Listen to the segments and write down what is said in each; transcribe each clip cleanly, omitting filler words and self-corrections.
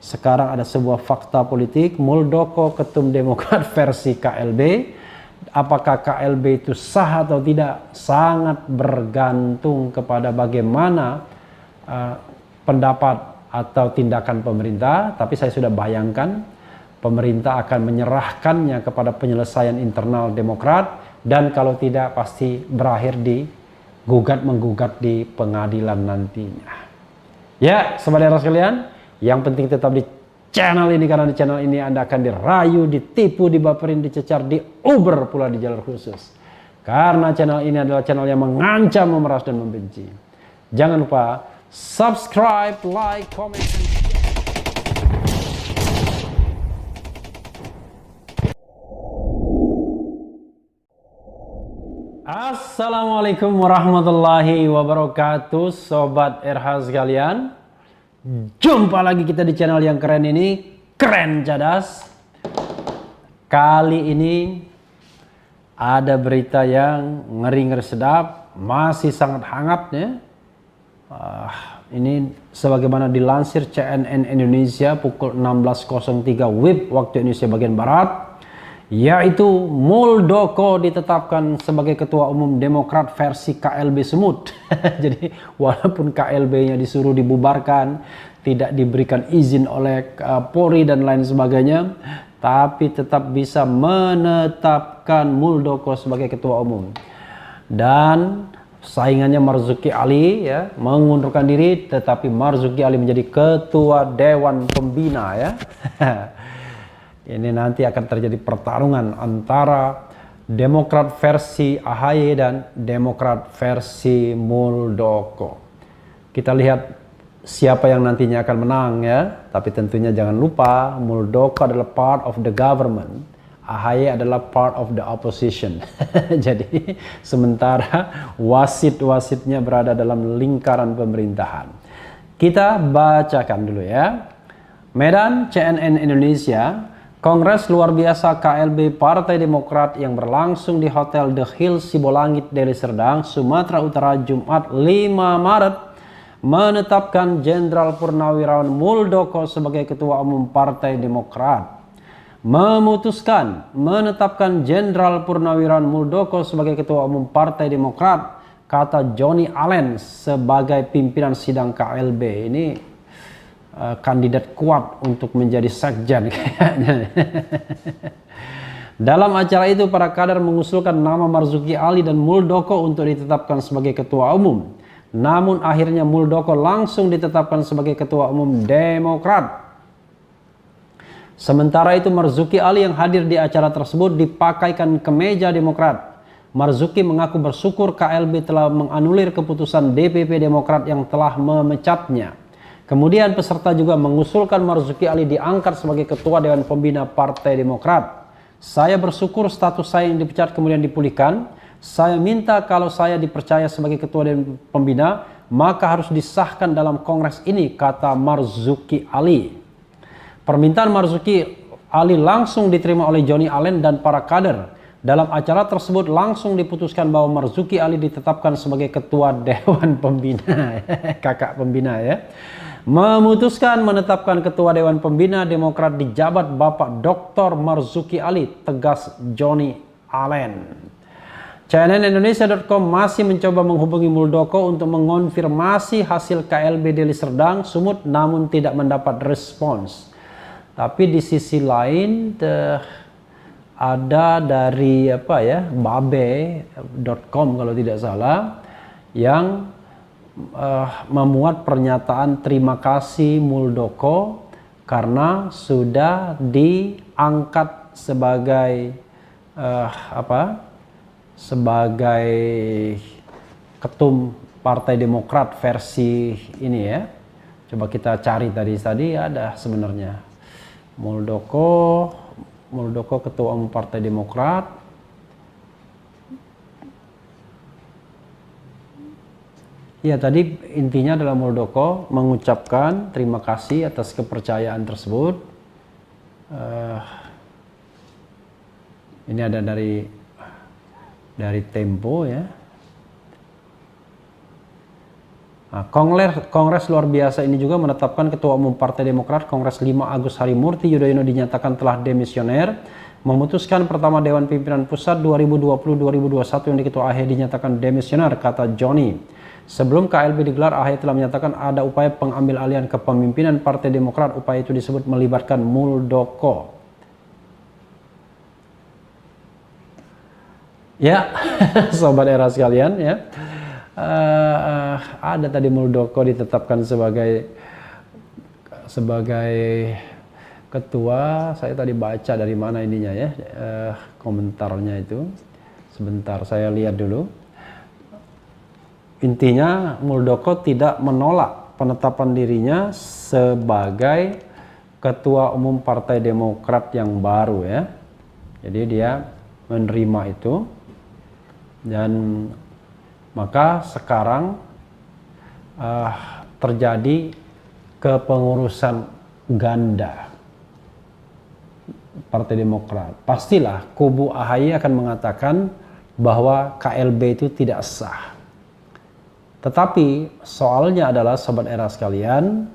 Sekarang ada sebuah fakta politik, Muldoko ketum Demokrat versi KLB. Apakah KLB itu sah atau tidak sangat bergantung kepada bagaimana pendapat atau tindakan pemerintah. Tapi saya sudah bayangkan pemerintah akan menyerahkannya kepada penyelesaian internal Demokrat, dan kalau tidak pasti berakhir di gugat-menggugat di pengadilan nantinya. Ya, saudara sekalian, yang penting tetap di channel ini, karena di channel ini Anda akan dirayu, ditipu, dibaperin, dicecar, diuber pula di jalur khusus. Karena channel ini adalah channel yang mengancam, memeras, dan membenci. Jangan lupa subscribe, like, comment, and share. Assalamualaikum warahmatullahi wabarakatuh, Sobat RH sekalian. Jumpa lagi kita di channel yang keren ini, Keren Cadas. Kali ini ada berita yang ngeri-ngeri sedap, masih sangat hangat ya. Ini sebagaimana dilansir CNN Indonesia pukul 16.03 WIB waktu Indonesia bagian Barat, yaitu Muldoko ditetapkan sebagai Ketua Umum Demokrat versi KLB Semut. Jadi walaupun KLB-nya disuruh dibubarkan, tidak diberikan izin oleh Polri dan lain sebagainya, tapi tetap bisa menetapkan Muldoko sebagai Ketua Umum. Dan saingannya Marzuki Ali ya mengundurkan diri, tetapi Marzuki Ali menjadi Ketua Dewan Pembina ya. Ini nanti akan terjadi pertarungan antara Demokrat versi AHY dan Demokrat versi Muldoko. Kita lihat siapa yang nantinya akan menang ya. Tapi tentunya jangan lupa Muldoko adalah part of the government, AHY adalah part of the opposition. Jadi sementara wasit-wasitnya berada dalam lingkaran pemerintahan. Kita bacakan dulu ya. Medan, CNN Indonesia. Kongres luar biasa KLB Partai Demokrat yang berlangsung di Hotel The Hill Sibolangit, Deli Serdang, Sumatera Utara, Jumat 5 Maret menetapkan Jenderal Purnawirawan Muldoko sebagai Ketua Umum Partai Demokrat. Memutuskan menetapkan Jenderal Purnawirawan Muldoko sebagai Ketua Umum Partai Demokrat, kata Johnny Allen sebagai pimpinan sidang KLB. Ini kandidat kuat untuk menjadi sekjen kayaknya. Dalam acara itu para kader mengusulkan nama Marzuki Ali dan Muldoko untuk ditetapkan sebagai ketua umum. Namun akhirnya Muldoko langsung ditetapkan sebagai ketua umum Demokrat. Sementara itu Marzuki Ali yang hadir di acara tersebut dipakaikan kemeja Demokrat. Marzuki mengaku bersyukur KLB telah menganulir keputusan DPP Demokrat yang telah memecatnya. Kemudian peserta juga mengusulkan Marzuki Ali diangkat sebagai Ketua Dewan Pembina Partai Demokrat. Saya bersyukur status saya yang dipecat kemudian dipulihkan. Saya minta kalau saya dipercaya sebagai Ketua Dewan Pembina, maka harus disahkan dalam kongres ini, kata Marzuki Ali. Permintaan Marzuki Ali langsung diterima oleh Johnny Allen dan para kader. Dalam acara tersebut langsung diputuskan bahwa Marzuki Ali ditetapkan sebagai Ketua Dewan Pembina. Kakak pembina ya. Memutuskan menetapkan Ketua Dewan Pembina Demokrat dijabat Bapak Dr. Marzuki Ali, tegas Johnny Allen. CNNindonesia.com masih mencoba menghubungi Muldoko untuk mengonfirmasi hasil KLB Deli Serdang Sumut, namun tidak mendapat respons. Tapi di sisi lain ada dari babe.com kalau tidak salah yang memuat pernyataan terima kasih Muldoko karena sudah diangkat sebagai sebagai ketum Partai Demokrat versi ini ya. Coba kita cari tadi ada sebenarnya Muldoko ketua umum Partai Demokrat. Ya, tadi intinya adalah Muldoko mengucapkan terima kasih atas kepercayaan tersebut. Ini ada dari Tempo ya. Nah, Kongres luar biasa ini juga menetapkan Ketua Umum Partai Demokrat Kongres 5 Agus Harimurti Yudhoyono dinyatakan telah demisioner, memutuskan pertama Dewan Pimpinan Pusat 2020-2021 yang Ketua AHY dinyatakan demisioner, kata Joni. Sebelum KLB digelar, AHY telah menyatakan ada upaya pengambil alihan kepemimpinan Partai Demokrat. Upaya itu disebut melibatkan Muldoko. Ya, sobat era sekalian ya. Ada tadi Muldoko ditetapkan sebagai ketua. Saya tadi baca dari mana ininya ya, komentarnya itu. Sebentar saya lihat dulu. Intinya Muldoko tidak menolak penetapan dirinya sebagai ketua umum Partai Demokrat yang baru ya. Jadi dia menerima itu, dan maka sekarang terjadi kepengurusan ganda Partai Demokrat. Pastilah kubu AHY akan mengatakan bahwa KLB itu tidak sah. Tetapi soalnya adalah sobat era sekalian,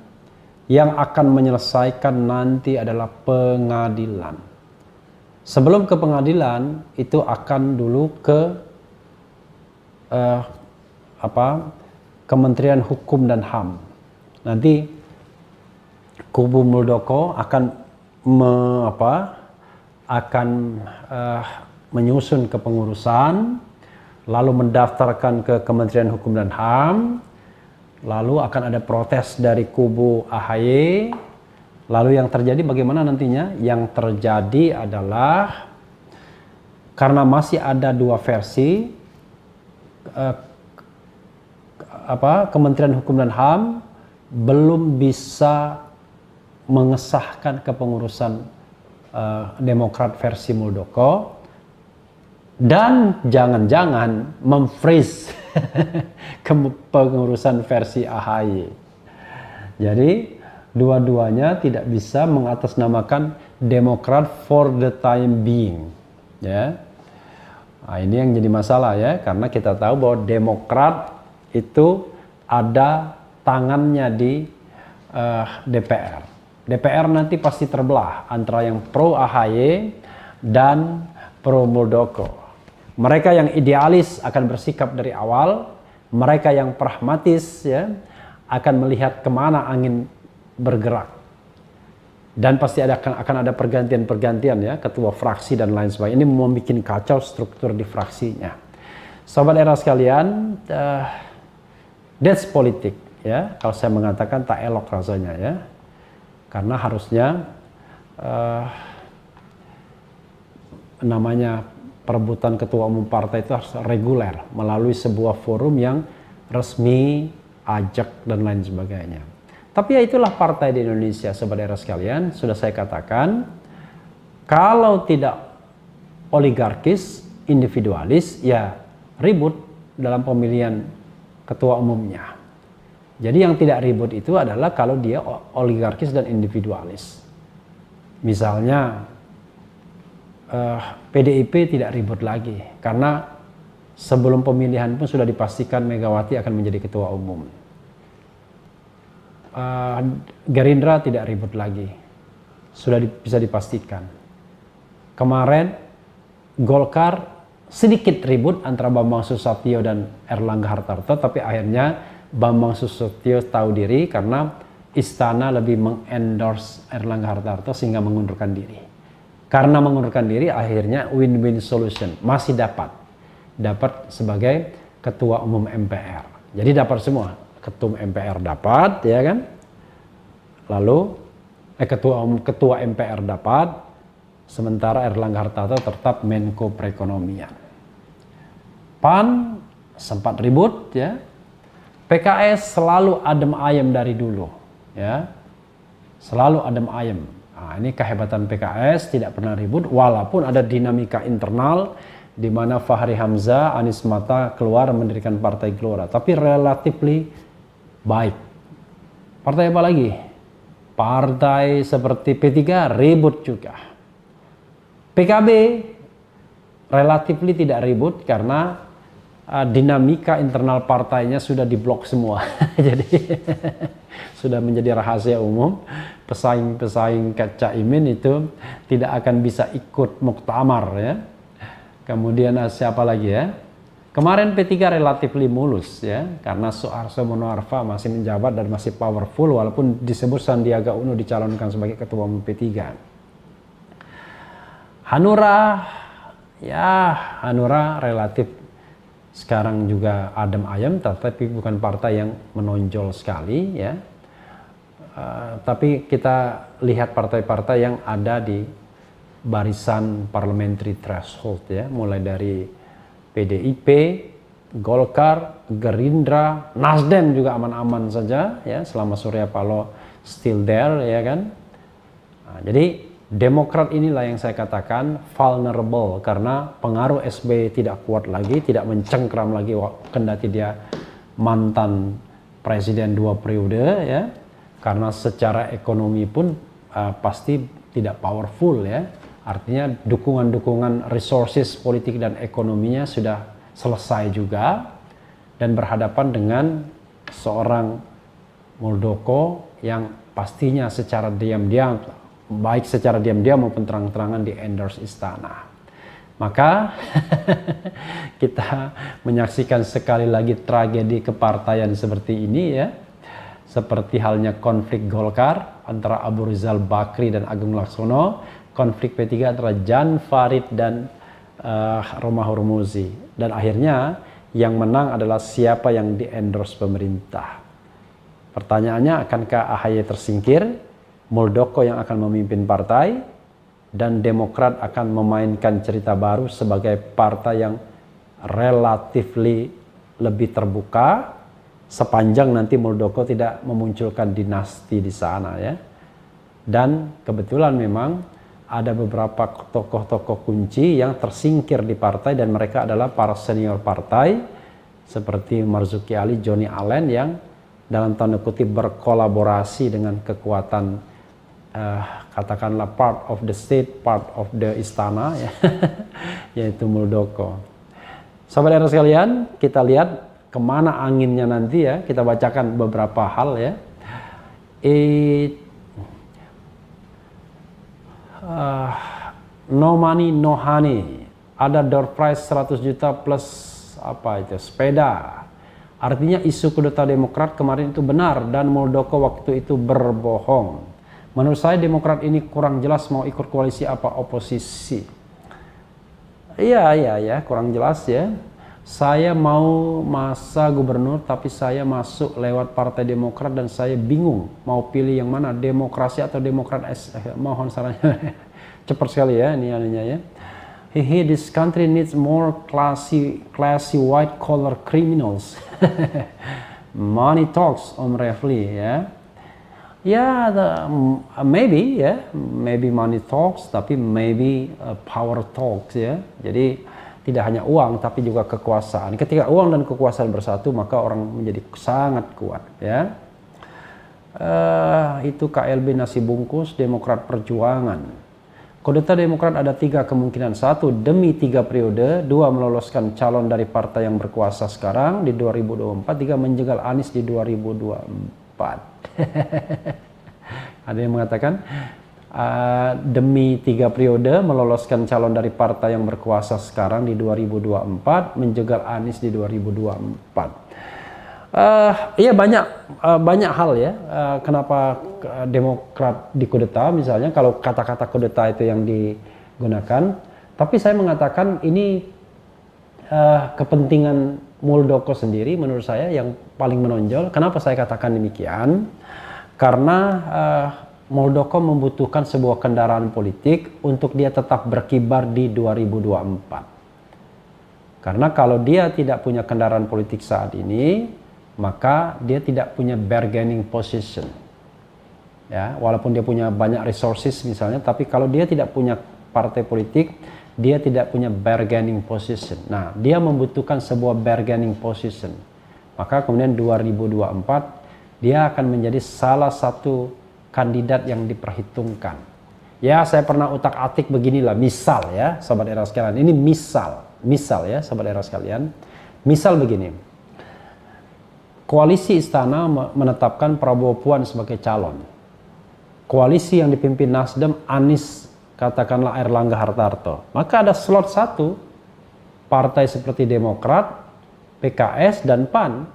yang akan menyelesaikan nanti adalah pengadilan. Sebelum ke pengadilan itu akan dulu ke Kementerian Hukum dan HAM. Nanti kubu Muldoko akan menyusun kepengurusan, lalu mendaftarkan ke Kementerian Hukum dan HAM, lalu akan ada protes dari kubu AHY. Lalu yang terjadi bagaimana nantinya? Yang terjadi adalah karena masih ada dua versi, Kementerian Hukum dan HAM belum bisa mengesahkan kepengurusan Demokrat versi Muldoko, dan jangan-jangan memfreeze kepengurusan versi AHY. Jadi dua-duanya tidak bisa mengatasnamakan Demokrat for the time being ya. Nah, ini yang jadi masalah ya, karena kita tahu bahwa Demokrat itu ada tangannya di DPR. DPR nanti pasti terbelah antara yang pro AHY dan pro Muldoko. Mereka yang idealis akan bersikap dari awal, mereka yang pragmatis ya akan melihat kemana angin bergerak. Dan pasti akan ada pergantian-pergantian ya, ketua fraksi dan lain sebagainya. Ini membuat kacau struktur di fraksinya. Sobat era sekalian, that's politik ya. Kalau saya mengatakan tak elok rasanya ya. Karena harusnya namanya perebutan ketua umum partai itu harus reguler melalui sebuah forum yang resmi, ajak dan lain sebagainya. Tapi ya itulah partai di Indonesia, sobat era sekalian. Sudah saya katakan, kalau tidak oligarkis, individualis, ya ribut dalam pemilihan ketua umumnya. Jadi yang tidak ribut itu adalah kalau dia oligarkis dan individualis. Misalnya PDIP tidak ribut lagi, karena sebelum pemilihan pun sudah dipastikan Megawati akan menjadi ketua umum. Gerindra tidak ribut lagi, sudah bisa dipastikan. Kemarin Golkar sedikit ribut antara Bambang Susatyo dan Erlangga Hartarto, tapi akhirnya Bambang Susatyo tahu diri karena istana lebih mengendorse Erlangga Hartarto sehingga mengundurkan diri. Karena mengundurkan diri akhirnya win-win solution, masih dapat sebagai ketua umum MPR. Jadi dapat semua. Ketua MPR dapat, ya kan? Lalu ketua MPR dapat, sementara Erlangga Hartarto tetap Menko Perekonomian. PAN sempat ribut, ya. PKS selalu adem ayem dari dulu, ya. Selalu adem ayem. Nah, ini kehebatan PKS, tidak pernah ribut, walaupun ada dinamika internal di mana Fahri Hamzah, Anies Mata keluar mendirikan Partai Gelora, tapi relatively baik. Partai apa lagi? Partai seperti P3 ribut juga. PKB relatively tidak ribut karena dinamika internal partainya sudah diblok semua. Jadi sudah menjadi rahasia umum. Pesaing-pesaing Caimin itu tidak akan bisa ikut muktamar ya. Kemudian siapa lagi ya? Kemarin P3 relatif mulus ya, karena Suharto Mono Arfa masih menjabat dan masih powerful walaupun disebut Sandiaga Uno dicalonkan sebagai ketua umum P3. Hanura relatif sekarang juga adem ayem, tapi bukan partai yang menonjol sekali ya. Tapi kita lihat partai-partai yang ada di barisan parliamentary threshold ya, mulai dari PDIP, Golkar, Gerindra, Nasdem juga aman-aman saja ya, selama Surya Paloh still there ya kan. Nah, jadi Demokrat inilah yang saya katakan vulnerable karena pengaruh SBY tidak kuat lagi, tidak mencengkram lagi kendati dia mantan presiden 2 periode ya. Karena secara ekonomi pun pasti tidak powerful ya. Artinya dukungan-dukungan resources politik dan ekonominya sudah selesai juga dan berhadapan dengan seorang Muldoko yang pastinya secara diam-diam, baik secara diam-diam maupun terang-terangan di endorse istana. Maka kita menyaksikan sekali lagi tragedi kepartaian seperti ini ya. Seperti halnya konflik Golkar antara Abu Rizal Bakri dan Agung Laksono, konflik P3 antara Jan Farid dan Romahur Hormuzi. Dan akhirnya yang menang adalah siapa yang di-endorse pemerintah. Pertanyaannya, akankah AHY tersingkir, Muldoko yang akan memimpin partai, dan Demokrat akan memainkan cerita baru sebagai partai yang relatively lebih terbuka, sepanjang nanti Muldoko tidak memunculkan dinasti di sana ya. Dan kebetulan memang ada beberapa tokoh-tokoh kunci yang tersingkir di partai dan mereka adalah para senior partai seperti Marzuki Ali, Johnny Allen yang dalam tanda kutip berkolaborasi dengan kekuatan katakanlah part of the state, part of the istana ya, yaitu Muldoko. Sahabat sekalian, kita lihat kemana anginnya nanti ya, kita bacakan beberapa hal ya. No money, no honey. Ada door prize 100 juta plus apa itu, sepeda. Artinya isu kudeta Demokrat kemarin itu benar dan Muldoko waktu itu berbohong. Menurut saya Demokrat ini kurang jelas mau ikut koalisi apa oposisi. Iya, kurang jelas ya. Saya mau masa gubernur tapi saya masuk lewat Partai Demokrat dan saya bingung mau pilih yang mana, demokrasi atau Demokrat. Mohon sarannya. Cepat sekali ya ini aninya ya. This country needs more classy white collar criminals. Money talks, Om Refli ya. Ya, maybe money talks, tapi maybe power talks ya. Jadi tidak hanya uang tapi juga kekuasaan. Ketika uang dan kekuasaan bersatu maka orang menjadi sangat kuat ya. Itu KLB nasi bungkus Demokrat Perjuangan. Kudeta Demokrat ada 3 kemungkinan. 1, demi 3 periode. 2, meloloskan calon dari partai yang berkuasa sekarang di 2024. 3, menjegal Anies di 2024. Ada yang mengatakan demi 3 periode meloloskan calon dari partai yang berkuasa sekarang di 2024, menjegal Anies di 2024. Iya banyak hal ya kenapa Demokrat dikudeta misalnya, kalau kata-kata kudeta itu yang digunakan. Tapi saya mengatakan ini kepentingan Muldoko sendiri menurut saya yang paling menonjol. Kenapa saya katakan demikian? Karena Muldoko membutuhkan sebuah kendaraan politik untuk dia tetap berkibar di 2024. Karena kalau dia tidak punya kendaraan politik saat ini, maka dia tidak punya bargaining position. Ya, walaupun dia punya banyak resources misalnya, tapi kalau dia tidak punya partai politik, dia tidak punya bargaining position. Nah, dia membutuhkan sebuah bargaining position. Maka kemudian 2024 dia akan menjadi salah satu kandidat yang diperhitungkan. Ya, saya pernah utak-atik beginilah, misal ya, sahabat era sekalian. Ini misal ya, sahabat era sekalian. Misal begini, koalisi istana menetapkan Prabowo Puan sebagai calon. Koalisi yang dipimpin Nasdem, Anies, katakanlah Airlangga Hartarto. Maka ada slot 1, partai seperti Demokrat, PKS, dan PAN,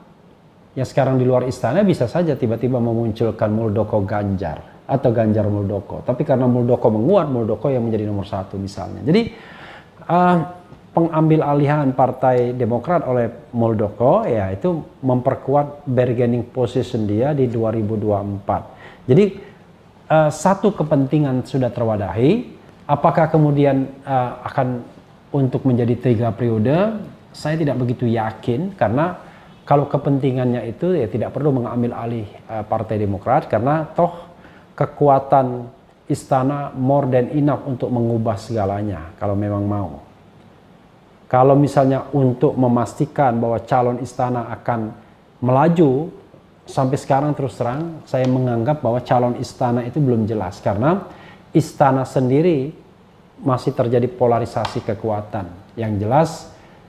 yang sekarang di luar istana bisa saja tiba-tiba memunculkan Muldoko Ganjar, atau Ganjar Muldoko. Tapi karena Muldoko menguat, Muldoko yang menjadi nomor 1 misalnya. Jadi, pengambil alihan Partai Demokrat oleh Muldoko ya itu memperkuat bargaining position dia di 2024. Jadi satu kepentingan sudah terwadahi. Apakah kemudian akan untuk menjadi 3 periode? Saya tidak begitu yakin, karena kalau kepentingannya itu ya tidak perlu mengambil alih Partai Demokrat, karena toh kekuatan istana more than enough untuk mengubah segalanya kalau memang mau. Kalau misalnya untuk memastikan bahwa calon istana akan melaju, sampai sekarang terus terang saya menganggap bahwa calon istana itu belum jelas. Karena istana sendiri masih terjadi polarisasi kekuatan. Yang jelas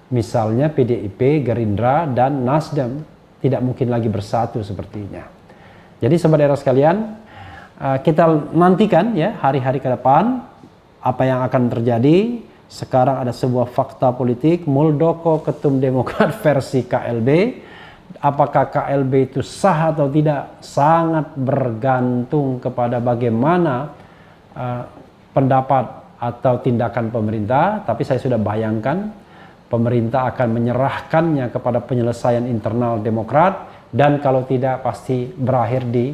misalnya PDIP, Gerindra, dan Nasdem tidak mungkin lagi bersatu sepertinya. Jadi saudara sekalian, kita nantikan ya hari-hari ke depan apa yang akan terjadi. Sekarang ada sebuah fakta politik, Muldoko ketum Demokrat versi KLB. Apakah KLB itu sah atau tidak sangat bergantung kepada bagaimana pendapat atau tindakan pemerintah. Tapi saya sudah bayangkan pemerintah akan menyerahkannya kepada penyelesaian internal Demokrat, dan kalau tidak pasti berakhir di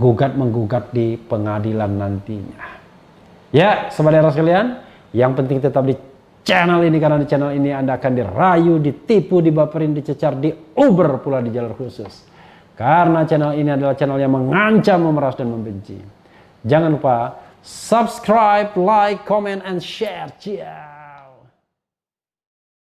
gugat-menggugat di pengadilan nantinya. Ya, saudara sekalian, yang penting tetap di channel ini, karena di channel ini Anda akan dirayu, ditipu, dibaperin, dicecar, diuber pula di jalur khusus. Karena channel ini adalah channel yang mengancam, memeras, dan membenci. Jangan lupa subscribe, like, comment, and share. Cia.